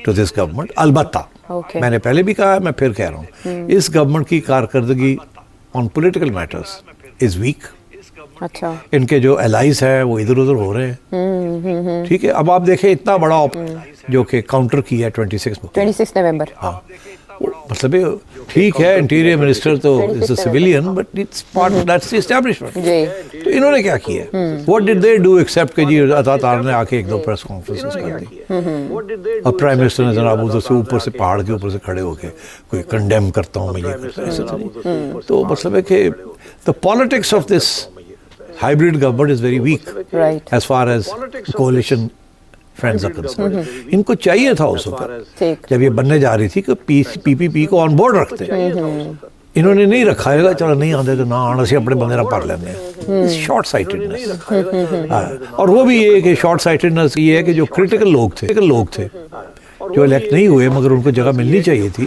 to this government. البتہ میں نے پہلے بھی کہا ہے, میں پھر کہہ رہا ہوں, اس گورنمنٹ کی کارکردگی on political matters is weak. اچھا, ان کے جو الائز ہیں وہ ادھر ادھر ہو رہے ہیں. ٹھیک ہے, اب آپ دیکھیں اتنا بڑا جو کہ کاؤنٹر کیا ہے 26 نومبر. ہاں, مطلب ٹھیک ہے انٹیریئر منسٹر تو is a civilian but it's part that's the establishment. تو انہوں نے کیا کیا, what did they do except کہ جی عطا تار نے آ کے ایک دو پریس کانفرنسز کر دی, اور پرائم منسٹر نے جناب ادھر سے اوپر سے پہاڑ کے اوپر سے کھڑے ہو کے کوئی کنڈیم کرتا ہوں میں یہ کرتا ہوں, ایسا تو نہیں. تو مطلب ہے کہ the politics of this hybrid government is very weak as far as coalition friends are concerned. ان کو چاہیے تھا اس وقت جب یہ بننے جا رہی تھی کہ پی پی پی کو آن بورڈ رکھتے, انہوں نے نہیں رکھا ہے. چلو نہیں آتے تو نہ آنا, اسی اپنے بندے نہ پڑھ لینے ہیں. Short sightedness. اور وہ بھی یہ کہ شارٹ سائٹڈنس یہ ہے کہ جو کریٹیکل لوگ تھے جو الیکٹ نہیں ہوئے مگر ان کو جگہ ملنی چاہیے تھی,